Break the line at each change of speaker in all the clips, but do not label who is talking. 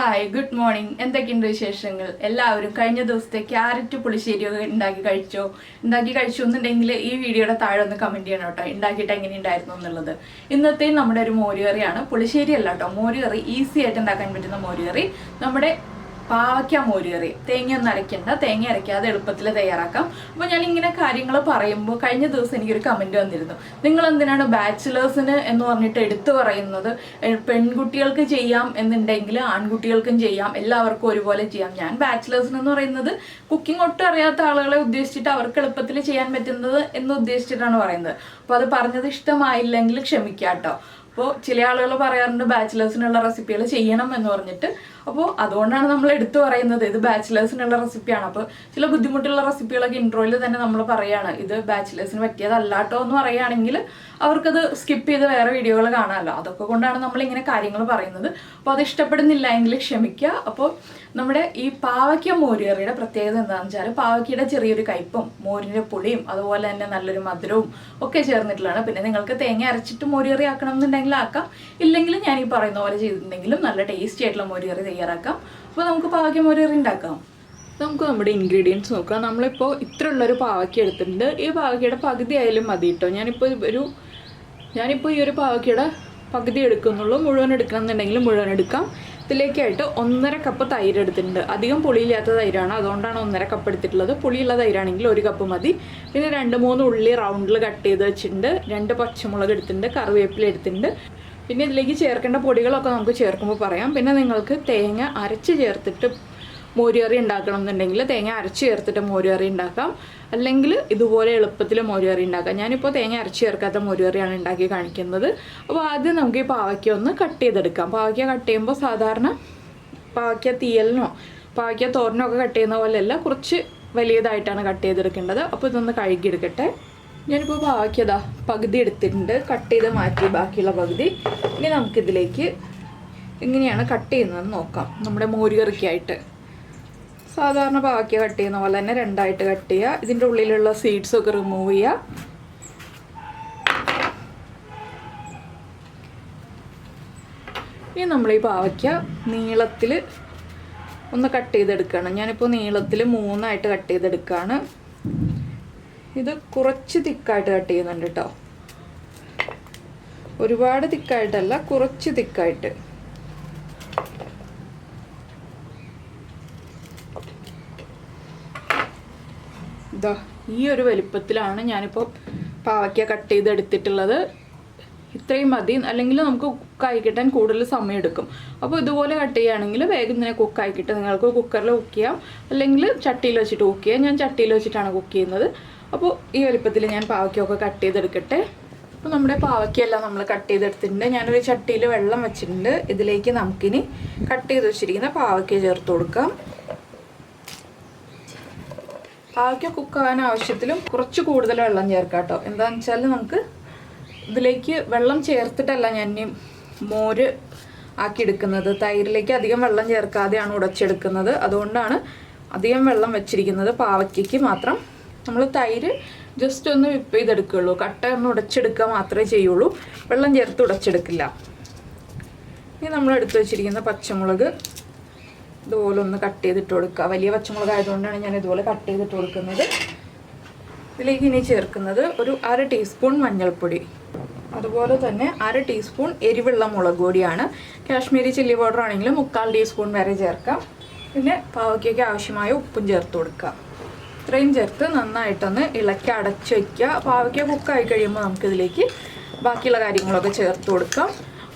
Hi good morning. എന്തൊക്കെയുണ്ട് വിശേഷങ്ങൾ? എല്ലാവരും കഴിഞ്ഞ ദിവസത്തെ ക്യാരറ്റ് പുളിശ്ശേരി ഒക്കെ ഉണ്ടാക്കി കഴിച്ചു എന്നുണ്ടെങ്കിൽ ഈ വീഡിയോയുടെ താഴെ ഒന്ന് കമൻറ്റ് ചെയ്യണം കേട്ടോ, ഉണ്ടാക്കിയിട്ട് എങ്ങനെ ഉണ്ടായിരുന്നു എന്നുള്ളത്. ഇന്നത്തെ നമ്മുടെ ഒരു മോരുകറിയാണ്. പുളിശ്ശേരി അല്ല കേട്ടോ, മോരുകറി. ഈസി ആയിട്ട് ഉണ്ടാക്കാൻ പറ്റുന്ന മോരുകറി. നമ്മുടെ പാവയ്ക്ക മോരുകറി. തേങ്ങയൊന്നും അരയ്ക്കണ്ട, തേങ്ങ അരയ്ക്കാതെ എളുപ്പത്തിൽ തയ്യാറാക്കാം. അപ്പോൾ ഞാൻ ഇങ്ങനെ കാര്യങ്ങൾ പറയുമ്പോൾ കഴിഞ്ഞ ദിവസം എനിക്കൊരു കമൻറ്റ് വന്നിരുന്നു, നിങ്ങൾ എന്തിനാണ് ബാച്ചിലേഴ്സിന് എന്ന് പറഞ്ഞിട്ട് എടുത്തു പറയുന്നത്? പെൺകുട്ടികൾക്ക് ചെയ്യാം എന്നുണ്ടെങ്കിൽ ആൺകുട്ടികൾക്കും ചെയ്യാം, എല്ലാവർക്കും ഒരുപോലെ ചെയ്യാം. ഞാൻ ബാച്ചിലേഴ്സിന് എന്ന് പറയുന്നത് കുക്കിംഗ് ഒട്ടും അറിയാത്ത ആളുകളെ ഉദ്ദേശിച്ചിട്ട് അവർക്ക് എളുപ്പത്തിൽ ചെയ്യാൻ പറ്റുന്നത് എന്ന് ഉദ്ദേശിച്ചിട്ടാണ് പറയുന്നത്. അപ്പോൾ അത് പറഞ്ഞത് ഇഷ്ടമായില്ലെങ്കിൽ ക്ഷമിക്കാം കേട്ടോ. അപ്പോൾ ചില ആളുകൾ പറയാറുണ്ട് ബാച്ചിലേഴ്സിനുള്ള റെസിപ്പികൾ ചെയ്യണം എന്ന് പറഞ്ഞിട്ട്. അപ്പോൾ അതുകൊണ്ടാണ് നമ്മൾ എടുത്തു പറയുന്നത് ഇത് ബാച്ചിലേഴ്സിനുള്ള റെസിപ്പിയാണ്. അപ്പോൾ ചില ബുദ്ധിമുട്ടുള്ള റെസിപ്പികളൊക്കെ ഇൻട്രോയിൽ തന്നെ നമ്മൾ പറയുകയാണ് ഇത് ബാച്ചിലേഴ്സിന് പറ്റിയതല്ല കേട്ടോ എന്ന് പറയുകയാണെങ്കിൽ അവർക്കത് സ്കിപ്പ് ചെയ്ത് വേറെ വീഡിയോകൾ കാണാമല്ലോ. അതൊക്കെ കൊണ്ടാണ് നമ്മളിങ്ങനെ കാര്യങ്ങൾ പറയുന്നത്. അപ്പോൾ അത് ഇഷ്ടപ്പെടുന്നില്ല എങ്കിൽ ക്ഷമിക്കുക. അപ്പോൾ നമ്മുടെ ഈ പാവയ്ക്ക മോരുകറിയുടെ പ്രത്യേകത എന്താണെന്ന് വെച്ചാൽ പാവയ്ക്കയുടെ ചെറിയൊരു കയ്പും മോരിൻ്റെ പുളിയും അതുപോലെ തന്നെ നല്ലൊരു മധുരവും ഒക്കെ ചേർന്നിട്ടുള്ളതാണ്. പിന്നെ നിങ്ങൾക്ക് തേങ്ങ അരച്ചിട്ട് മോരുകറി ആക്കണം എന്നുണ്ടെങ്കിൽ ആക്കാം, ഇല്ലെങ്കിൽ ഞാൻ ഈ പറയുന്ന പോലെ ചെയ്തിട്ടുണ്ടെങ്കിലും നല്ല ടേസ്റ്റി ആയിട്ടുള്ള മോരുകറി തയ്യാറാക്കാം. അപ്പോൾ നമുക്ക് പാവയ്ക്ക മോരുകറി ഉണ്ടാക്കാം. നമുക്ക് നമ്മുടെ ഇൻഗ്രീഡിയൻസ് നോക്കാം. നമ്മളിപ്പോൾ ഇത്രയുള്ളൊരു പാവയ്ക്ക എടുത്തിട്ടുണ്ട്. ഈ പാവയ്ക്കയുടെ പകുതി ആയാലും മതി കേട്ടോ. ഞാനിപ്പോൾ ഈ ഒരു പാവയ്ക്കയുടെ പകുതി എടുക്കുന്നുള്ളൂ. മുഴുവൻ എടുക്കണം എന്നുണ്ടെങ്കിൽ മുഴുവൻ എടുക്കാം. ഇതിലേക്കായിട്ട് 1.5 കപ്പ് തൈര് എടുത്തിട്ടുണ്ട്. അധികം പുളിയില്ലാത്ത തൈരാണ്, അതുകൊണ്ടാണ് 1.5 കപ്പ് എടുത്തിട്ടുള്ളത്. പുളിയുള്ള തൈരാണെങ്കിൽ 1 കപ്പ് മതി. പിന്നെ 2-3 ഉള്ളി റൗണ്ടിൽ കട്ട് ചെയ്ത് വെച്ചിട്ടുണ്ട്. 2 പച്ചമുളക് എടുത്തിട്ടുണ്ട്, കറിവേപ്പില എടുത്തിട്ടുണ്ട്. പിന്നെ ഇതിലേക്ക് ചേർക്കേണ്ട പൊടികളൊക്കെ നമുക്ക് ചേർക്കുമ്പോൾ പറയാം. പിന്നെ നിങ്ങൾക്ക് തേങ്ങ അരച്ച് ചേർത്തിട്ട് മോരുകറി ഉണ്ടാക്കണം എന്നുണ്ടെങ്കിൽ തേങ്ങ അരച്ച് ചേർത്തിട്ട് മോരുകറി ഉണ്ടാക്കാം, അല്ലെങ്കിൽ ഇതുപോലെ എളുപ്പത്തിൽ മോരുകറി ഉണ്ടാക്കാം. ഞാനിപ്പോൾ തേങ്ങ അരച്ച് ചേർക്കാത്ത മോരുകറിയാണ് ഉണ്ടാക്കി കാണിക്കുന്നത്. അപ്പോൾ ആദ്യം നമുക്ക് ഈ പാവയ്ക്ക ഒന്ന് കട്ട് ചെയ്തെടുക്കാം. പാവയ്ക്ക കട്ട് ചെയ്യുമ്പോൾ സാധാരണ പാവയ്ക്ക തീയലിനോ പാവയ്ക്ക തോരനോ ഒക്കെ കട്ട് ചെയ്യുന്ന പോലെയല്ല, കുറച്ച് വലിയതായിട്ടാണ് കട്ട് ചെയ്തെടുക്കേണ്ടത്. അപ്പോൾ ഇതൊന്ന് കഴുകിയെടുക്കട്ടെ. ഞാനിപ്പോൾ പാവയ്ക്കതാ പകുതി എടുത്തിട്ടുണ്ട്, കട്ട് ചെയ്ത് മാറ്റി ബാക്കിയുള്ള പകുതി. ഇനി നമുക്കിതിലേക്ക് എങ്ങനെയാണ് കട്ട് ചെയ്യുന്നതെന്ന് നോക്കാം. നമ്മുടെ മോരുകറിക്കായിട്ട് സാധാരണ പാവയ്ക്ക കട്ട് ചെയ്യുന്ന പോലെ തന്നെ 2ആയിട്ട് കട്ട് ചെയ്യുക. ഇതിൻ്റെ ഉള്ളിലുള്ള സീഡ്സൊക്കെ റിമൂവ് ചെയ്യുക. ഇനി നമ്മൾ ഈ പാവയ്ക്ക നീളത്തിൽ ഒന്ന് കട്ട് ചെയ്തെടുക്കുകയാണ്. ഞാനിപ്പോൾ നീളത്തിൽ 3ആയിട്ട് കട്ട് ചെയ്തെടുക്കുകയാണ്. ഇത് കുറച്ച് തിക്കായിട്ട് കട്ട് ചെയ്യുന്നുണ്ട് കേട്ടോ, ഒരുപാട് തിക്കായിട്ടല്ല, കുറച്ച് തിക്കായിട്ട്. ഇതാ ഈ ഒരു വലിപ്പത്തിലാണ് ഞാനിപ്പോൾ പാവയ്ക്ക കട്ട് ചെയ്തെടുത്തിട്ടുള്ളത്. ഇത്രയും മതി, അല്ലെങ്കിൽ നമുക്ക് കുക്കായി കിട്ടാൻ കൂടുതൽ സമയം എടുക്കും. അപ്പോൾ ഇതുപോലെ കട്ട് ചെയ്യുകയാണെങ്കിൽ വേഗം തന്നെ കുക്കായി കിട്ടും. നിങ്ങൾക്ക് കുക്കറിൽ കുക്ക് ചെയ്യാം, അല്ലെങ്കിൽ ചട്ടിയിൽ വെച്ചിട്ട് കുക്ക് ചെയ്യാം. ഞാൻ ചട്ടിയിൽ വെച്ചിട്ടാണ് കുക്ക് ചെയ്യുന്നത്. അപ്പോൾ ഈ വലിപ്പത്തിൽ ഞാൻ പാവയ്ക്കൊക്കെ കട്ട് ചെയ്തെടുക്കട്ടെ. അപ്പോൾ നമ്മുടെ പാവയ്ക്കെല്ലാം നമ്മൾ കട്ട് ചെയ്തെടുത്തിട്ടുണ്ട്. ഞാനൊരു ചട്ടിയിൽ വെള്ളം വെച്ചിട്ടുണ്ട്. ഇതിലേക്ക് നമുക്കിനി കട്ട് ചെയ്ത് വെച്ചിരിക്കുന്ന പാവയ്ക്ക ചേർത്ത് കൊടുക്കാം. പാവയ്ക്ക കുക്കാകാൻ ആവശ്യത്തിലും കുറച്ച് കൂടുതൽ വെള്ളം ചേർക്കാം കേട്ടോ. എന്താണെന്ന് വെച്ചാൽ നമുക്ക് ഇതിലേക്ക് വെള്ളം ചേർത്തിട്ടല്ല ഞാൻ മോര് ആക്കിയെടുക്കുന്നത്. തൈരിലേക്ക് അധികം വെള്ളം ചേർക്കാതെയാണ് ഉടച്ചെടുക്കുന്നത്. അതുകൊണ്ടാണ് അധികം വെള്ളം വെച്ചിരിക്കുന്നത്. പാവയ്ക്കയ്ക്ക് മാത്രം നമ്മൾ തൈര് ജസ്റ്റ് ഒന്ന് വിപ്പ് ചെയ്തെടുക്കുകയുള്ളൂ, കട്ട ഒന്ന് ഉടച്ചെടുക്കുക മാത്രമേ ചെയ്യുള്ളൂ, വെള്ളം ചേർത്ത് ഉടച്ചെടുക്കില്ല. ഇനി നമ്മൾ എടുത്തു വെച്ചിരിക്കുന്ന പച്ചമുളക് ഇതുപോലെ ഒന്ന് കട്ട് ചെയ്തിട്ട് കൊടുക്കുക. വലിയ പച്ചമുളക് ആയതുകൊണ്ടാണ് ഞാൻ ഇതുപോലെ കട്ട് ചെയ്തിട്ട് കൊടുക്കുന്നത്. ഇതിലേക്ക് ഇനി ചേർക്കുന്നത് ഒരു 1/2 ടീസ്പൂൺ മഞ്ഞൾപ്പൊടി, അതുപോലെ തന്നെ 1/2 ടീസ്പൂൺ എരിവുള്ള മുളക് പൊടിയാണ്. കാശ്മീരി ചില്ലി പൗഡർ ആണെങ്കിൽ 3/4 ടീസ്പൂൺ വരെ ചേർക്കാം. പിന്നെ പാവയ്ക്കയ്ക്ക് ആവശ്യമായ ഉപ്പും ചേർത്ത് കൊടുക്കുക. ഇത്രയും ചേർത്ത് നന്നായിട്ടൊന്ന് ഇളക്കി അടച്ച് വയ്ക്കുക. പാവയ്ക്ക കുക്കായി കഴിയുമ്പോൾ നമുക്കിതിലേക്ക് ബാക്കിയുള്ള കാര്യങ്ങളൊക്കെ ചേർത്ത് കൊടുക്കാം.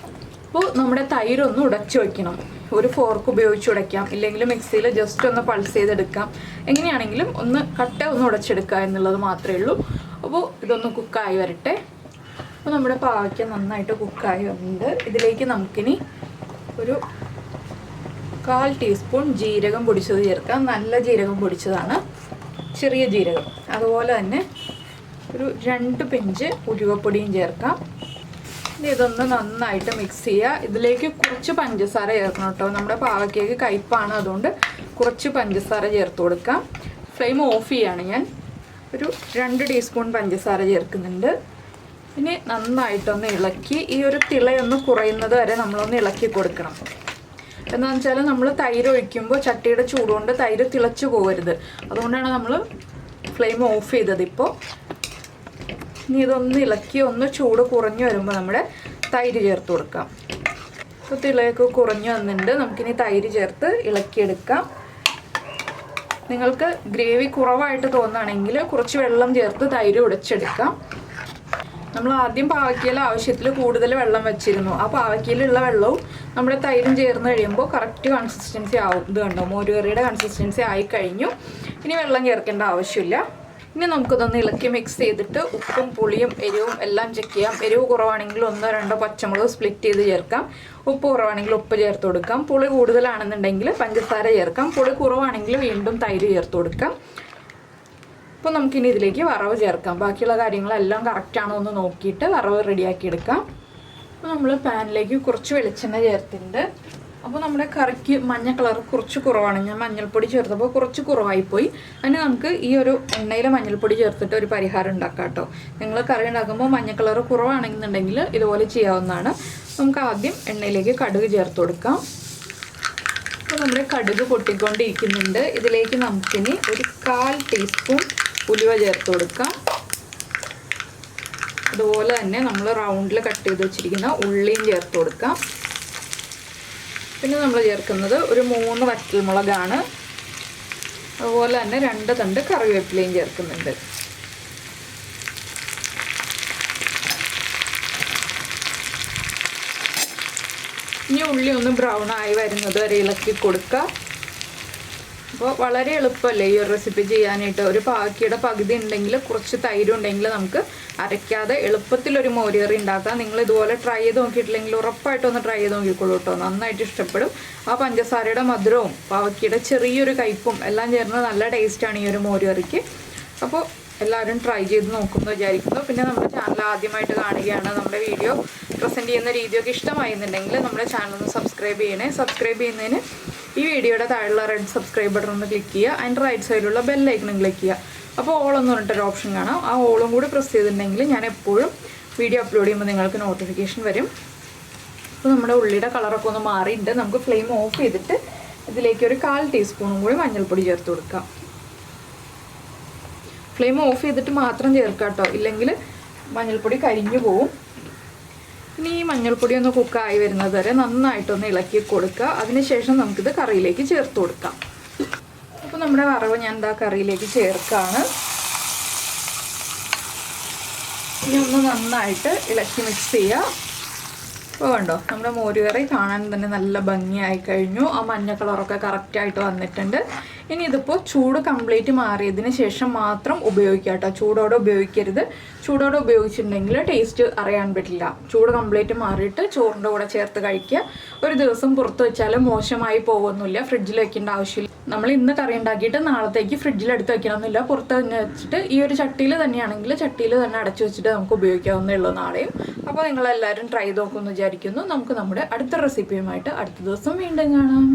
അപ്പോൾ നമ്മുടെ തൈരൊന്ന് ഉടച്ച് വയ്ക്കണം. ഒരു ഫോർക്ക് ഉപയോഗിച്ച് ഉടയ്ക്കാം, ഇല്ലെങ്കിൽ മിക്സിയിൽ ജസ്റ്റ് ഒന്ന് പൾസ് ചെയ്തെടുക്കാം. എങ്ങനെയാണെങ്കിലും ഒന്ന് കട്ട ഒന്ന് ഉടച്ചെടുക്കുക എന്നുള്ളത് മാത്രമേ ഉള്ളൂ. അപ്പോൾ ഇതൊന്ന് കുക്കായി വരട്ടെ. അപ്പോൾ നമ്മുടെ പാവയ്ക്ക നന്നായിട്ട് കുക്കായി വന്നിട്ടുണ്ട്. ഇതിലേക്ക് നമുക്കിനി ഒരു 1/4 ടീസ്പൂൺ ജീരകം പൊടിച്ചത് ചേർക്കാം. നല്ല ജീരകം പൊടിച്ചതാണ്, ചെറിയ ജീരകം. അതുപോലെ തന്നെ ഒരു 2 പിഞ്ച് ഉലുവപ്പൊടിയും ചേർക്കാം. ഇനി ഇതൊന്ന് നന്നായിട്ട് മിക്സ് ചെയ്യുക. ഇതിലേക്ക് കുറച്ച് പഞ്ചസാര ചേർക്കണം കേട്ടോ. നമ്മുടെ പാവയ്ക്കയ്ക്ക് കയ്പ്പാണ്, അതുകൊണ്ട് കുറച്ച് പഞ്ചസാര ചേർത്ത് കൊടുക്കാം. ഫ്ലെയിം ഓഫ് ചെയ്യാണ് ഞാൻ. ഒരു 2 ടീസ്പൂൺ പഞ്ചസാര ചേർക്കുന്നുണ്ട്. ഇനി നന്നായിട്ടൊന്ന് ഇളക്കി ഈ ഒരു തിളയൊന്ന് കുറയുന്നത് വരെ നമ്മളൊന്ന് ഇളക്കി കൊടുക്കണം. എന്താണെന്ന് വെച്ചാൽ നമ്മൾ തൈര് ഒഴിക്കുമ്പോൾ ചട്ടിയുടെ ചൂടുകൊണ്ട് തൈര് തിളച്ചു പോകരുത്. അതുകൊണ്ടാണ് നമ്മൾ ഫ്ലെയിം ഓഫ് ചെയ്തത്. ഇപ്പോൾ ഇനി ഇതൊന്ന് ഇളക്കി ഒന്ന് ചൂട് കുറഞ്ഞു വരുമ്പോൾ നമ്മുടെ തൈര് ചേർത്ത് കൊടുക്കാം. ഇപ്പോൾ തിളയൊക്കെ കുറഞ്ഞു വന്നിട്ടുണ്ട്. നമുക്കിനി തൈര് ചേർത്ത് ഇളക്കിയെടുക്കാം. നിങ്ങൾക്ക് ഗ്രേവി കുറവായിട്ട് തോന്നുകയാണെങ്കിൽ കുറച്ച് വെള്ളം ചേർത്ത് തൈര് ഉടച്ചെടുക്കാം. നമ്മൾ ആദ്യം പാവയ്ക്കയിൽ ആവശ്യത്തിൽ കൂടുതൽ വെള്ളം വെച്ചിരുന്നു. ആ പാവയ്ക്കയിലുള്ള വെള്ളവും നമ്മുടെ തൈരും ചേർന്ന് കഴിയുമ്പോൾ കറക്റ്റ് കൺസിസ്റ്റൻസി ആവും. ഇത് കണ്ടോ, മോരുകറിയുടെ കൺസിസ്റ്റൻസി ആയി കഴിഞ്ഞു. ഇനി വെള്ളം ചേർക്കേണ്ട ആവശ്യമില്ല. ഇനി നമുക്കിതൊന്ന് ഇളക്കി മിക്സ് ചെയ്തിട്ട് ഉപ്പും പുളിയും എരിവും എല്ലാം ചെക്ക് ചെയ്യാം. എരിവ് കുറവാണെങ്കിൽ 1-2 പച്ചമുളക് സ്പ്ലിറ്റ് ചെയ്ത് ചേർക്കാം. ഉപ്പ് കുറവാണെങ്കിൽ ഉപ്പ് ചേർത്ത് കൊടുക്കാം. പുളി കൂടുതലാണെന്നുണ്ടെങ്കിൽ പഞ്ചസാര ചേർക്കാം. പുളി കുറവാണെങ്കിൽ വീണ്ടും തൈര് ചേർത്ത് കൊടുക്കാം. അപ്പോൾ നമുക്കിനി ഇതിലേക്ക് വറവ് ചേർക്കാം. ബാക്കിയുള്ള കാര്യങ്ങളെല്ലാം കറക്റ്റാണോ എന്ന് നോക്കിയിട്ട് വറവ് റെഡിയാക്കി എടുക്കാം. അപ്പോൾ നമ്മൾ പാനിലേക്ക് കുറച്ച് വെളിച്ചെണ്ണ ചേർത്തിട്ടുണ്ട്. അപ്പോൾ നമ്മുടെ കറിക്ക് മഞ്ഞ കളർ കുറച്ച് കുറവാണ്. ഞാൻ മഞ്ഞൾപ്പൊടി ചേർത്തപ്പോൾ കുറച്ച് കുറവായിപ്പോയി. അതിന് നമുക്ക് ഈ ഒരു എണ്ണയിൽ മഞ്ഞൾപ്പൊടി ചേർത്തിട്ട് ഒരു പരിഹാരം ഉണ്ടാക്കാം കേട്ടോ. നിങ്ങൾ കറി ഉണ്ടാക്കുമ്പോൾ മഞ്ഞ കളർ കുറവാണെന്നുണ്ടെങ്കിൽ ഇതുപോലെ ചെയ്യാവുന്നതാണ്. നമുക്ക് ആദ്യം എണ്ണയിലേക്ക് കടുക് ചേർത്ത് കൊടുക്കാം. അപ്പോൾ നമ്മുടെ കടുക് പൊട്ടിക്കൊണ്ടിരിക്കുന്നുണ്ട്. ഇതിലേക്ക് നമുക്കിനി ഒരു 1/4 ടീസ്പൂൺ ഉലുവ ചേർത്ത് കൊടുക്കാം. അതുപോലെ തന്നെ നമ്മൾ റൗണ്ടിൽ കട്ട് ചെയ്ത് വെച്ചിരിക്കുന്ന ഉള്ളിയും ചേർത്ത് കൊടുക്കാം. പിന്നെ നമ്മൾ ചേർക്കുന്നത് ഒരു 3 വറ്റൽമുളകാണ്. അതുപോലെ തന്നെ 2 തണ്ട് കറിവേപ്പിലയും ചേർക്കുന്നുണ്ട്. ഇനി ഉള്ളി ഒന്ന് ബ്രൗൺ ആയി വരുന്നത് വരെ ഇളക്കി കൊടുക്കുക. അപ്പോൾ വളരെ എളുപ്പമല്ലേ ഈ ഒരു റെസിപ്പി ചെയ്യാനായിട്ട്. ഒരു പാവയ്ക്കയുടെ പകുതി ഉണ്ടെങ്കിൽ കുറച്ച് തൈര് ഉണ്ടെങ്കിൽ നമുക്ക് അരയ്ക്കാതെ എളുപ്പത്തിലൊരു മോരുകറി ഉണ്ടാക്കാം. നിങ്ങൾ ഇതുപോലെ ട്രൈ ചെയ്ത് നോക്കിയിട്ടില്ലെങ്കിൽ ഉറപ്പായിട്ടൊന്ന് ട്രൈ ചെയ്ത് നോക്കിക്കോളൂ കേട്ടോ. നന്നായിട്ട് ഇഷ്ടപ്പെടും. ആ പഞ്ചസാരയുടെ മധുരവും പാവയ്ക്കയുടെ ചെറിയൊരു കയ്പും എല്ലാം ചേർന്ന് നല്ല ടേസ്റ്റാണ് ഈ ഒരു മോരുകറിക്ക്. അപ്പോൾ എല്ലാവരും ട്രൈ ചെയ്ത് നോക്കുമെന്ന് വിചാരിക്കുന്നു. പിന്നെ നമ്മുടെ ചാനൽ ആദ്യമായിട്ട് കാണുകയാണ്, നമ്മുടെ വീഡിയോ പ്രസൻറ്റ് ചെയ്യുന്ന രീതിയൊക്കെ ഇഷ്ടമായിരുന്നുണ്ടെങ്കിൽ നമ്മുടെ ചാനൽ ഒന്ന് സബ്സ്ക്രൈബ് ചെയ്യണേ. സബ്സ്ക്രൈബ് ചെയ്യുന്നതിന് ഈ വീഡിയോയുടെ താഴെയുള്ള റെഡ് സബ്സ്ക്രൈബ് ബട്ടൺ ഒന്ന് ക്ലിക്ക് ചെയ്യുക. അതിൻ്റെ റൈറ്റ് സൈഡിലുള്ള ബെല്ലൈക്കണും ക്ലിക്ക് ചെയ്യുക. അപ്പോൾ ഓളെന്ന് പറഞ്ഞിട്ടൊരു ഓപ്ഷൻ കാണാം. ആ ഓളും കൂടി പ്രസ് ചെയ്തിട്ടുണ്ടെങ്കിൽ ഞാൻ എപ്പോഴും വീഡിയോ അപ്ലോഡ് ചെയ്യുമ്പോൾ നിങ്ങൾക്ക് നോട്ടിഫിക്കേഷൻ വരും. അപ്പോൾ നമ്മുടെ ഉള്ളിയുടെ കളറൊക്കെ ഒന്ന് മാറിയിട്ട് നമുക്ക് ഫ്ലെയിം ഓഫ് ചെയ്തിട്ട് ഇതിലേക്ക് ഒരു 1/4 ടീസ്പൂണും കൂടി മഞ്ഞൾപ്പൊടി ചേർത്ത് കൊടുക്കാം. ഫ്ലെയിം ഓഫ് ചെയ്തിട്ട് മാത്രം ചേർക്കാം കേട്ടോ, ഇല്ലെങ്കിൽ മഞ്ഞൾപ്പൊടി കരിഞ്ഞു പോവും. ഇനി ഈ മഞ്ഞൾപ്പൊടി ഒന്ന് കുക്കായി വരുന്നത് വരെ നന്നായിട്ടൊന്ന് ഇളക്കി കൊടുക്കുക. അതിനുശേഷം നമുക്കിത് കറിയിലേക്ക് ചേർത്ത് കൊടുക്കാം. അപ്പോൾ നമ്മുടെ വറവ് ഞാൻ എന്താ കറിയിലേക്ക് ചേർക്കുകയാണ്. ഇനി ഒന്ന് നന്നായിട്ട് ഇളക്കി മിക്സ് ചെയ്യുക. അപ്പോൾ കണ്ടോ, നമ്മുടെ മോരുകറി കാണാൻ തന്നെ നല്ല ഭംഗിയായി കഴിഞ്ഞു. ആ മഞ്ഞ കളറൊക്കെ കറക്റ്റായിട്ട് വന്നിട്ടുണ്ട്. ഇനി ഇതിപ്പോൾ ചൂട് കംപ്ലീറ്റ് മാറിയതിന് ശേഷം മാത്രം ഉപയോഗിക്കുക കേട്ടോ. ചൂടോടെ ഉപയോഗിക്കരുത്. ചൂടോടെ ഉപയോഗിച്ചിട്ടുണ്ടെങ്കിൽ ടേസ്റ്റ് അറിയാൻ പറ്റില്ല. ചൂട് കംപ്ലീറ്റ് മാറിയിട്ട് ചോറിൻ്റെ കൂടെ ചേർത്ത് കഴിക്കുക. ഒരു ദിവസം പുറത്ത് വെച്ചാലും മോശമായി പോകുന്നില്ല. ഫ്രിഡ്ജിൽ വെക്കേണ്ട ആവശ്യമില്ല. നമ്മൾ ഇന്ന് കറി ഉണ്ടാക്കിയിട്ട് നാളത്തേക്ക് ഫ്രിഡ്ജിലെടുത്ത് വെക്കണമെന്നില്ല. പുറത്ത് തന്നെ വെച്ചിട്ട് ഈ ഒരു ചട്ടിയിൽ തന്നെയാണെങ്കിൽ ചട്ടിയിൽ തന്നെ അടച്ചു വെച്ചിട്ട് നമുക്ക് ഉപയോഗിക്കാവുന്നേ ഉള്ളൂ നാളെയും. അപ്പോൾ നിങ്ങളെല്ലാവരും ട്രൈ ചെയ്ത് നോക്കുമെന്ന് വിചാരിക്കുന്നു. നമുക്ക് നമ്മുടെ അടുത്ത റെസിപ്പിയുമായിട്ട് അടുത്ത ദിവസം വീണ്ടും കാണാം.